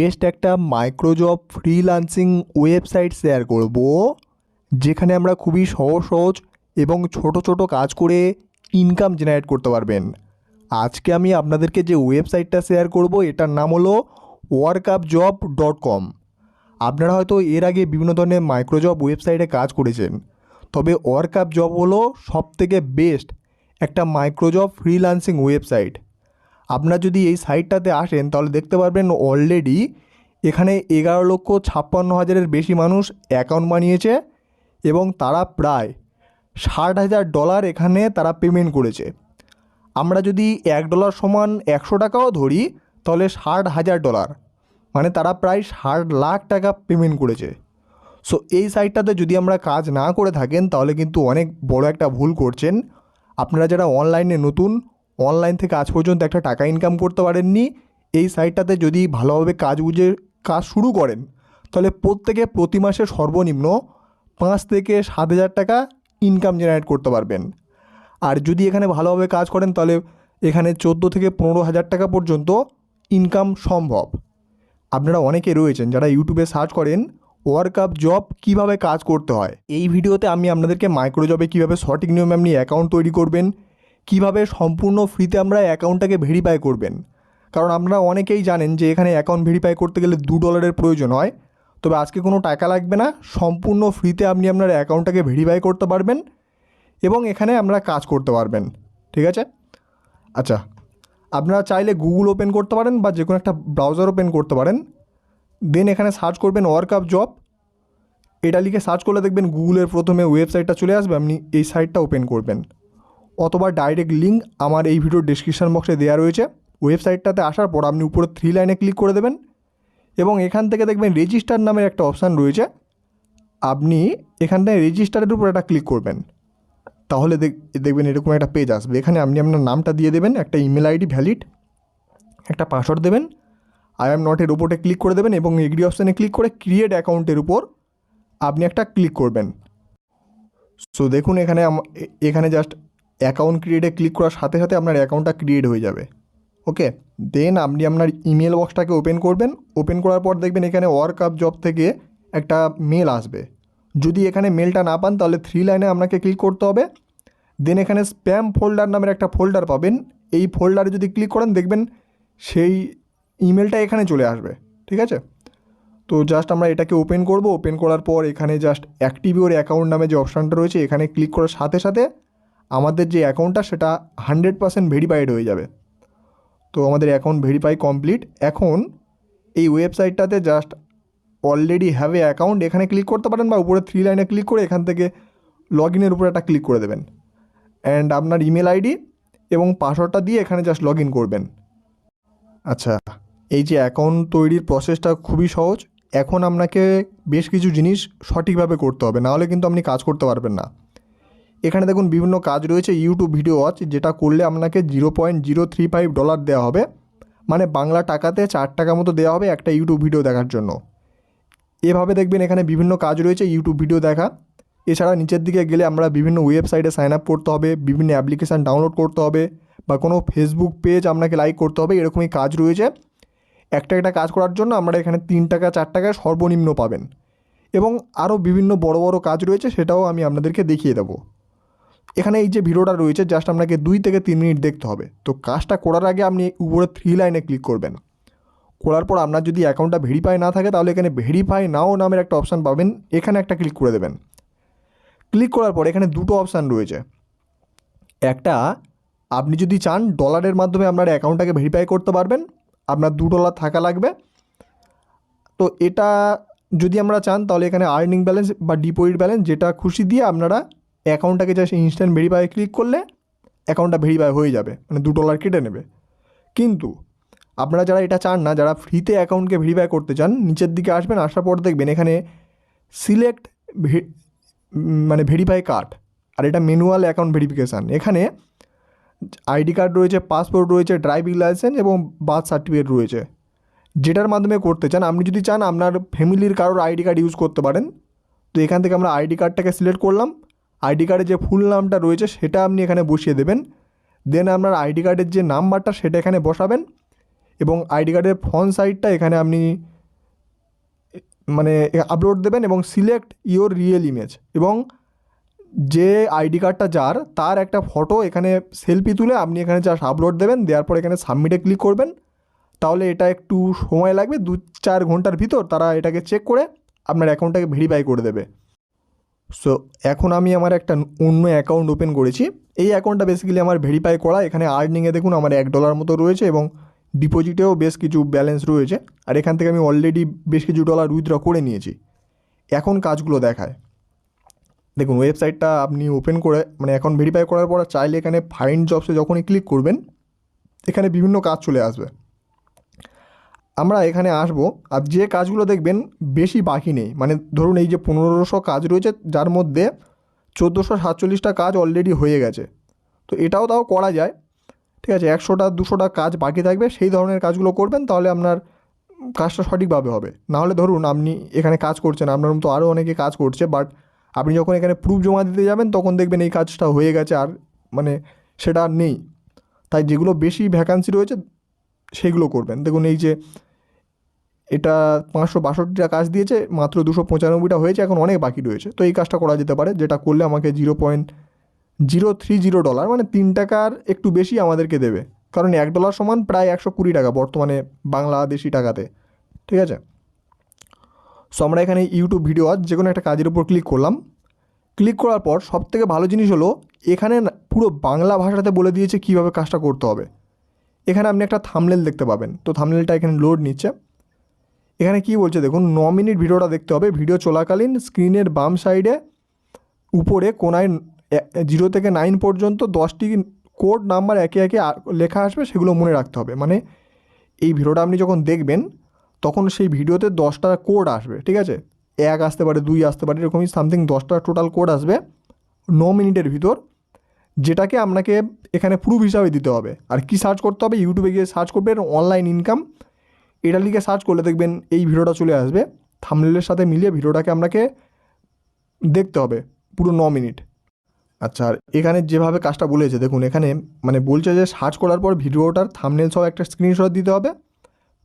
Next একটা microjob freelancing website share করব, যেখানে আমরা খুবই সহজ সহজ এবং ছোট ছোট কাজ করে ইনকাম জেনারেট করতে পারবেন। আজকে আমি আপনাদেরকে যে ওয়েবসাইটটা শেয়ার করব এটার নাম হলো workupjob.com। আপনারা হয়তো এর আগে বিভিন্ন ধরনের মাইক্রোজব ওয়েবসাইটে কাজ করেছেন, তবে ওয়ার্কআপ হলো সবথেকে বেস্ট একটা মাইক্রোজব ফ্রিল্যান্সিং ওয়েবসাইট। আপনারা যদি এই সাইটটাতে আসেন তাহলে দেখতে পারবেন অলরেডি এখানে 11,56,000-এর বেশি মানুষ অ্যাকাউন্ট বানিয়েছে এবং তারা প্রায় $60,000 এখানে তারা পেমেন্ট করেছে। আমরা যদি $1 সমান 100 টাকাও ধরি তাহলে $60,000, মানে তারা প্রায় 60 লাখ টাকা পেমেন্ট করেছে। সো এই সাইটটাতে যদি আমরা কাজ না করে থাকেন তাহলে কিন্তু অনেক বড় একটা ভুল করছেন। আপনারা যারা অনলাইনে নতুন, অনলাইন থেকে আজ পর্যন্ত একটা টাকা ইনকাম করতে পারেননি, এই সাইটটাতে যদি ভালোভাবে কাজ বুঝে কাজ শুরু করেন তাহলে প্রত্যেকে প্রতি মাসে সর্বনিম্ন 5 থেকে 7,000 টাকা ইনকাম জেনারেট করতে পারবেন। আর যদি এখানে ভালোভাবে কাজ করেন তাহলে এখানে 14 থেকে 15,000 টাকা পর্যন্ত ইনকাম সম্ভব। আপনারা অনেকে রয়েছেন যারা ইউটিউবে সার্চ করেন ওয়ার্কআপ জব কীভাবে কাজ করতে হয়। এই ভিডিওতে আমি আপনাদেরকে মাইক্রোজবে কীভাবে সঠিক নিয়মে আপনি অ্যাকাউন্ট তৈরি করবেন, কিভাবে সম্পূর্ণ ফ্রিতে আমরা অ্যাকাউন্টটাকে ভেরিফাই করবেন। কারণ আপনারা অনেকেই জানেন যে এখানে অ্যাকাউন্ট ভেরিফাই করতে গেলে $2 প্রয়োজন হয়, তবে আজকে কোনো টাকা লাগবে না, সম্পূর্ণ ফ্রিতে আপনি আপনার অ্যাকাউন্টটাকে ভেরিফাই করতে পারবেন এবং এখানে আমরা কাজ করতে পারবেন। ঠিক আছে? আচ্ছা, আপনারা চাইলে গুগল ওপেন করতে পারেন বা যে কোনো একটা ব্রাউজার ওপেন করতে পারেন। দেন এখানে সার্চ করবেন ওয়ার্কআপ জব। এটা লিখে সার্চ করলে দেখবেন গুগলের প্রথমে ওয়েবসাইটটা চলে আসবে, আপনি এই সাইটটা ওপেন করবেন। অথবা ডাইরেক্ট লিঙ্ক আমার এই ভিডিওর ডেসক্রিপশন বক্সে দেওয়া রয়েছে। ওয়েবসাইটটাতে আসার পর আপনি উপরে 3 লাইনে ক্লিক করে দেবেন এবং এখান থেকে দেখবেন রেজিস্টার নামের একটা অপশান রয়েছে। আপনি এখানটায় রেজিস্টারের উপর একটা ক্লিক করবেন, তাহলে দেখবেন এরকম একটা পেজ আসবে। এখানে আপনি আপনার নামটা দিয়ে দেবেন, একটা ইমেল আইডি ভ্যালিড, একটা পাসওয়ার্ড দেবেন, আই অ্যাম নটের উপরে ক্লিক করে দেবেন এবং এগ্রি অপশানে ক্লিক করে ক্রিয়েট অ্যাকাউন্টের উপর আপনি একটা ক্লিক করবেন। সো দেখুন এখানে জাস্ট অ্যাকাউন্ট ক্রিয়েটে ক্লিক করার সাথে সাথে আপনার অ্যাকাউন্টটা ক্রিয়েট হয়ে যাবে। ওকে, দেন আপনি আপনার ইমেল বক্সটাকে ওপেন করবেন। ওপেন করার পর দেখবেন এখানে ওয়ার্কআপ জব থেকে একটা মেল আসবে। যদি এখানে মেলটা না পান তাহলে 3 লাইনে আপনাকে ক্লিক করতে হবে। দেন এখানে স্প্যাম ফোল্ডার নামের একটা ফোল্ডার পাবেন। এই ফোল্ডারে যদি ক্লিক করেন দেখবেন সেই ইমেলটা এখানে চলে আসবে। ঠিক আছে? তো জাস্ট আমরা এটাকে ওপেন করব। ওপেন করার পর এখানে জাস্ট অ্যাক্টিভ ইউর অ্যাকাউন্ট নামে যে অপশানটা রয়েছে এখানে ক্লিক করার সাথে সাথে আমাদের যে অ্যাকাউন্টটা সেটা 100% ভেরিফাইড হয়ে যাবে। তো আমাদের অ্যাকাউন্ট ভেরিফাই কমপ্লিট। এখন এই ওয়েবসাইটটাতে just already have a account এখানে ক্লিক করতে পারেন বা উপরে 3 লাইনে ক্লিক করে এখান থেকে লগ ইনের উপরে একটা ক্লিক করে দেবেন অ্যান্ড আপনার ইমেল আইডি এবং পাসওয়ার্ডটা দিয়ে এখানে জাস্ট লগ ইন করবেন। আচ্ছা, এই যে অ্যাকাউন্ট তৈরির প্রসেসটা খুবই সহজ। এখন আপনাকে বেশ কিছু জিনিস সঠিকভাবে করতে হবে, নাহলে কিন্তু আপনি কাজ করতে পারবেন না। এখানে দেখুন বিভিন্ন কাজ রয়েছে। ইউটিউব ভিডিও ওয়াচ, যেটা করলে আপনাকে $0.035 দেওয়া হবে, মানে বাংলা টাকাতে 4 টাকা মতো দেওয়া হবে একটা ইউটিউব ভিডিও দেখার জন্য। এভাবে দেখবেন এখানে বিভিন্ন কাজ রয়েছে ইউটিউব ভিডিও দেখা। এছাড়া নিচের দিকে গেলে আমরা বিভিন্ন ওয়েবসাইটে সাইন আপ করতে হবে, বিভিন্ন অ্যাপ্লিকেশান ডাউনলোড করতে হবে বা কোনো ফেসবুক পেজ আপনাকে লাইক করতে হবে, এরকমই কাজ রয়েছে। একটা কাজ করার জন্য আমরা এখানে 3 টাকা 4 টাকায় সর্বনিম্ন পাবেন এবং আরও বিভিন্ন বড় বড় কাজ রয়েছে, সেটাও আমি আপনাদেরকে দেখিয়ে দেবো। এখানে এই যে ভিডিওটা রয়েছে জাস্ট আপনাকে 2 থেকে 3 মিনিট দেখতে হবে। তো কাজটা করার আগে আপনি উপরে 3 লাইনে ক্লিক করবেন। করার পর আপনার যদি অ্যাকাউন্টটা ভেরিফাই না থাকে তাহলে এখানে ভেরিফাই নাও নামের একটা অপশান পাবেন, এখানে একটা ক্লিক করে দেবেন। ক্লিক করার পর এখানে দুটো অপশান রয়েছে। একটা, আপনি যদি চান ডলারের মাধ্যমে আপনার অ্যাকাউন্টটাকে ভেরিফাই করতে পারবেন, আপনার $2 থাকা লাগবে। তো এটা যদি আমরা চান তাহলে এখানে আর্নিং ব্যালেন্স বা ডিপোজিট ব্যালেন্স যেটা খুশি দিয়ে আপনারা অ্যাকাউন্টটাকে জাস্ট ইনস্ট্যান্ট ভেরিফাই ক্লিক করলে অ্যাকাউন্টটা ভেরিফাই হয়ে যাবে, মানে $2 কেটে নেবে। কিন্তু আপনারা যারা এটা চান না, যারা ফ্রিতে অ্যাকাউন্টকে ভেরিফাই করতে চান, নিচের দিকে আসবেন, আসার পর দেখবেন এখানে সিলেক্ট মানে ভেরিফাই কার্ড, আর এটা ম্যানুয়াল অ্যাকাউন্ট ভেরিফিকেশান। এখানে আইডি কার্ড রয়েছে, পাসপোর্ট রয়েছে, ড্রাইভিং লাইসেন্স এবং বার্থ সার্টিফিকেট রয়েছে। যেটার মাধ্যমে করতে চান, আপনি যদি চান আপনার ফ্যামিলির কারোর আইডি কার্ড ইউজ করতে পারেন। তো এখান থেকে আমরা আইডি কার্ডটাকে সিলেক্ট করলাম। আইডি কার্ডে যে ফুল নামটা রয়েছে সেটা আপনি এখানে বসিয়ে দেবেন। দেন আপনার আইডি কার্ডের যে নাম্বারটা সেটা এখানে বসাবেন এবং আইডি কার্ডের ফ্রন্ট সাইডটা এখানে আপনি মানে আপলোড দেবেন এবং সিলেক্ট ইওর রিয়েল ইমেজ, এবং যে আইডি কার্ডটা যার তার একটা ফটো এখানে সেলফি তুলে আপনি এখানে জাস্ট আপলোড দেবেন, দেওয়ার পর এখানে সাবমিটে ক্লিক করবেন। তাহলে এটা একটু সময় লাগবে, 2-4 ঘন্টার ভিতর তারা এটাকে চেক করে আপনার অ্যাকাউন্টটাকে ভেরিফাই করে দেবে। সো এখন আমি আমার একটা অন্য অ্যাকাউন্ট ওপেন করেছি। এই অ্যাকাউন্টটা বেসিক্যালি আমার ভেরিফাই করা। এখানে আর্নিংয়ে দেখুন আমার $1 মতো রয়েছে এবং ডিপোজিটেও বেশ কিছু ব্যালেন্স রয়েছে, আর এখান থেকে আমি অলরেডি বেশ কিছু ডলার উইথড্র করে নিয়েছি। এখন কাজগুলো দেখায়। দেখুন ওয়েবসাইটটা আপনি ওপেন করে মানে অ্যাকাউন্ট ভেরিফাই করার পর চাইলে এখানে ফাইন্ড জবসে যখনই ক্লিক করবেন এখানে বিভিন্ন কাজ চলে আসবে। আমরা এখানে আসবো, আর যে কাজগুলো দেখবেন বেশি বাকি নেই, মানে ধরুন এই যে 1500 কাজ রয়েছে যার মধ্যে 1447টা কাজ অলরেডি হয়ে গেছে। তো এটাও তাও করা যায়, ঠিক আছে। 100-200টা কাজ বাকি থাকবে, সেই ধরনের কাজগুলো করবেন তাহলে আপনার কাজটা সঠিকভাবে হবে। নাহলে ধরুন আপনি এখানে কাজ করছেন, আপনার মতো আরও অনেকে কাজ করছে, বাট আপনি যখন এখানে প্রুফ জমা দিতে যাবেন তখন দেখবেন এই কাজটা হয়ে গেছে আর মানে সেটা আর নেই। তাই যেগুলো বেশি ভ্যাকান্সি রয়েছে সেগুলো করবেন। দেখুন এই যে এটা 562টা কাজ দিয়েছে, মাত্র 295টা হয়েছে, এখন অনেক বাকি রয়েছে। তো এই কাজটা করা যেতে পারে, যেটা করলে আমাকে $0.030 মানে 3 টাকার একটু বেশি আমাদেরকে দেবে, কারণ $1 সমান প্রায় 120 টাকা বর্তমানে বাংলাদেশি টাকাতে, ঠিক আছে। সো আমরা এখানে ইউটিউব ভিডিও যে কোনো একটা কাজের উপর ক্লিক করলাম। ক্লিক করার পর সবথেকে ভালো জিনিস হলো এখানে পুরো বাংলা ভাষাতে বলে দিয়েছে কীভাবে কাজটা করতে হবে। এখানে আপনি একটা থাম্বনেল দেখতে পাবেন, তো থাম্বনেলটা এখানে লোড নিচ্ছে। এখানে কি বলছে দেখুন, 9 মিনিট ভিডিওটা দেখতে হবে। ভিডিও চলাকালীন স্ক্রিনের বাম সাইডে উপরে কোনায় 0 থেকে 9 পর্যন্ত 10টি কোড নাম্বার একে একে লেখা আসবে, সেগুলো মনে রাখতে হবে। মানে এই ভিডিওটা আপনি যখন দেখবেন তখন সেই ভিডিওতে 10টা কোড আসবে, ঠিক আছে। 1 আসতে পারে, 2 আসতে পারে, এরকমই সামথিং 10টা টোটাল কোড আসবে 9 মিনিটের ভিতর, যেটাকে আপনাকে এখানে প্রুফ হিসাবে দিতে হবে। আর কি সার্চ করতে হবে, ইউটিউবে গিয়ে সার্চ করবেন অনলাইন ইনকাম, এটা লিখে সার্চ করলে দেখবেন এই ভিডিওটা চলে আসবে। থাম্বনেলের সাথে মিলিয়ে ভিডিওটাকে আপনাকে দেখতে হবে পুরো 9 মিনিট। আচ্ছা, আর এখানে যেভাবে কাজটা বলেছে দেখুন, এখানে মানে বলছে যে সার্চ করার পর ভিডিওটার থাম্বনেল সহ একটা স্ক্রিনশট দিতে হবে।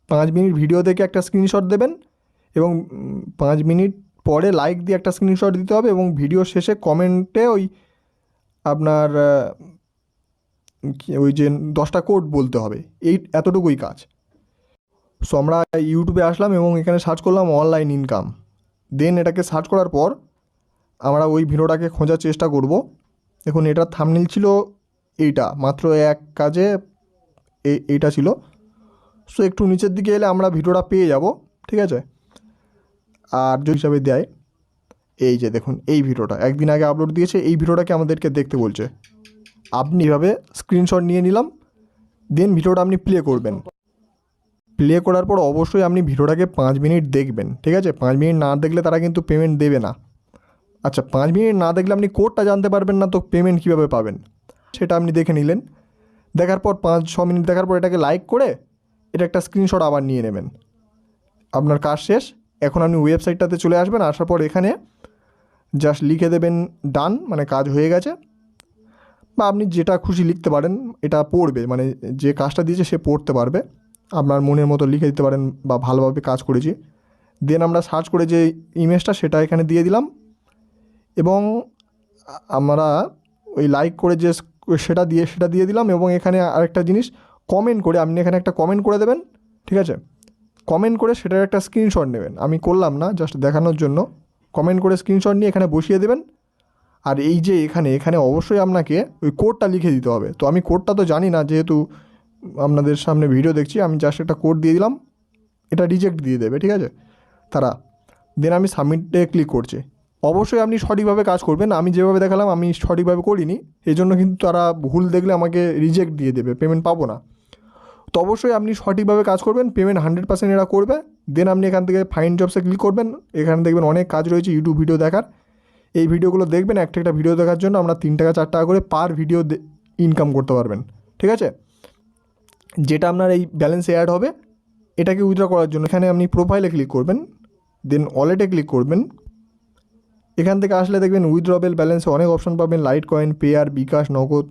5 মিনিট ভিডিও দেখে একটা স্ক্রিনশট দেবেন এবং 5 মিনিট পরে লাইক দিয়ে একটা স্ক্রিনশট দিতে হবে, এবং ভিডিও শেষে কমেন্টে ওই আপনার ওই যে 10টা কোড বলতে হবে। এতটুকুই কাজ। সো আমরা ইউটিউবে আসলাম এবং এখানে সার্চ করলাম অনলাইন ইনকাম। দেন এটাকে সার্চ করার পর আমরা ওই ভিডিওটাকে খোঁজার চেষ্টা করব। দেখুন এটার থাম্বনেল ছিল এইটা, মাত্র এক কাজে এইটা ছিল। সো একটু নিচের দিকে এলে আমরা ভিডিওটা পেয়ে যাব, ঠিক আছে। আর যে হিসাবে দেয় এই যে দেখুন এই ভিডিওটা একদিন আগে আপলোড দিয়েছে, এই ভিডিওটাকে আমাদেরকে দেখতে বলছে। আপনি এভাবে স্ক্রিনশট নিয়ে নিলাম, দেন ভিডিওটা আপনি প্লে করবেন। প্লে করার পর অবশ্যই আপনি ভিডিওটাকে 5 মিনিট দেখবেন, ঠিক আছে। 5 মিনিট না দেখলে তারা কিন্তু পেমেন্ট দেবে না। আচ্ছা, 5 মিনিট না দেখলে আপনি কোডটা জানতে পারবেন না, তো পেমেন্ট কীভাবে পাবেন সেটা আপনি দেখে নিলেন। দেখার পর 5-6 মিনিট দেখার পর এটাকে লাইক করে এটা একটা স্ক্রিনশট আবার নিয়ে নেবেন। আপনার কাজ শেষ। এখন আপনি ওয়েবসাইটটাতে চলে আসবেন, আসার পর এখানে জাস্ট লিখে দেবেন ডান, মানে কাজ হয়ে গেছে। বা আপনি যেটা খুশি লিখতে পারেন, এটা পড়বে, মানে যে কাজটা দিয়েছে সে পড়তে পারবে। আপনার মনের মতো লিখে দিতে পারেন বা ভালোভাবে কাজ করেছি। দেন আমরা সার্চ করে যে ইমেজটা সেটা এখানে দিয়ে দিলাম, এবং আমরা ওই লাইক করে যে সেটা দিয়ে দিলাম। এবং এখানে আরেকটা জিনিস, কমেন্ট করে আপনি এখানে একটা কমেন্ট করে দেবেন, ঠিক আছে। কমেন্ট করে সেটার একটা স্ক্রিনশট নেবেন, আমি করলাম না, জাস্ট দেখানোর জন্য। কমেন্ট করে স্ক্রিনশট নিয়ে এখানে বসিয়ে দেবেন। আর এই যে এখানে অবশ্যই আপনাকে ওই কোডটা লিখে দিতে হবে। তো আমি কোডটা তো জানি না, যেহেতু আপনাদের সামনে ভিডিও দেখছি, আমি জাস্ট একটা কোড দিয়ে দিলাম, এটা রিজেক্ট দিয়ে দেবে, ঠিক আছে তারা। দেন আমি সাবমিটে ক্লিক করছি। অবশ্যই আপনি সঠিকভাবে কাজ করবেন, আমি যেভাবে দেখালাম আমি সঠিকভাবে করিনি, এই জন্য কিন্তু তারা ভুল দেখলে আমাকে রিজেক্ট দিয়ে দেবে, পেমেন্ট পাবো না। তো অবশ্যই আপনি সঠিকভাবে কাজ করবেন, পেমেন্ট 100% এরা করবে। দেন আপনি এখান থেকে ফাইন্ড জবসে ক্লিক করবেন, এখানে দেখবেন অনেক কাজ রয়েছে ইউটিউব ভিডিও দেখার। এই ভিডিওগুলো দেখবেন, একটা ভিডিও দেখার জন্য আমরা 3 টাকা 4 টাকা করে পার ভিডিও ইনকাম করতে পারবেন, ঠিক আছে। যেটা আপনার এই ব্যালেন্সে অ্যাড হবে, এটাকে উইথড্র করার জন্য এখানে আপনি প্রোফাইলে ক্লিক করবেন, দেন ওয়ালেটে ক্লিক করবেন। এখান থেকে আসলে দেখবেন উইথড্রবেল ব্যালেন্সে অনেক অপশন পাবেন, লাইট কয়েন, পেয়ার, বিকাশ, নগদ।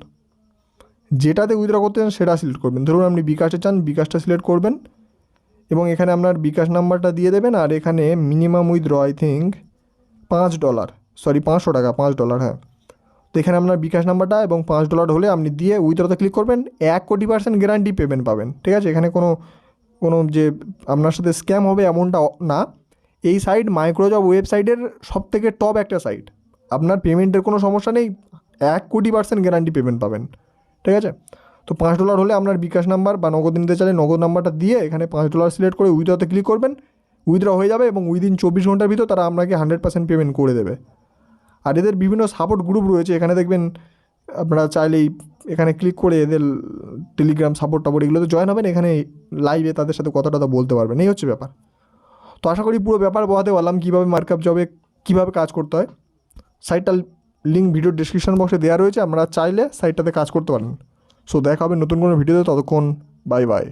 যেটাতে উইথড্র করতে চান সেটা সিলেক্ট করবেন। ধরুন আপনি বিকাশে চান, বিকাশটা সিলেক্ট করবেন এবং এখানে আপনার বিকাশ নাম্বারটা দিয়ে দেবেন। আর এখানে minimum withdraw I think $5, sorry $500, $5, হ্যাঁ। তো এখানে আপনার বিকাশ নাম্বারটা এবং $5 হলে আপনি দিয়ে উইথড্রতে ক্লিক করবেন, 1,00,00,000% গ্যারান্টি পেমেন্ট পাবেন, ঠিক আছে। এখানে কোনো যে আপনার সাথে স্ক্যাম হবে এমনটা না। এই সাইট মাইক্রোজব ওয়েবসাইটের সবথেকে টপ একটা সাইট। আপনার পেমেন্টের কোনো সমস্যা নেই, 1,00,00,000% গ্যারান্টি পেমেন্ট পাবেন, ঠিক আছে। তো $5 হলে আপনার বিকাশ নাম্বার বা নগদ নিতে চাইলে নগদ নাম্বারটা দিয়ে এখানে $5 সিলেক্ট করে উইথড্রতে ক্লিক করবেন, উইথড্র হয়ে যাবে এবং উইদিন 24 ঘন্টার ভিতর তারা আপনাকে 100% পেমেন্ট করে দেবে। আর এদের বিভিন্ন সাপোর্ট গ্রুপ রয়েছে, এখানে দেখবেন আপনারা চাইলেই এখানে ক্লিক করে এদের টেলিগ্রাম সাপোর্ট টাপোর্ট এগুলোতে জয়েন হবেন, এখানে লাইভে তাদের সাথে কথা টথা বলতে পারবেন, এই হচ্ছে ব্যাপার। তো আশা করি পুরো ব্যাপার বোঝাতে পারলাম কীভাবে মার্কআপ জবে কীভাবে কাজ করতে হয়। সাইটটার লিঙ্ক ভিডিও ডিসক্রিপশন বক্সে দেওয়া রয়েছে, আপনারা চাইলে সাইটটাতে কাজ করতে পারেন। সো দেখা হবে নতুন কোনো ভিডিওতে, ততক্ষণ বাই বাই।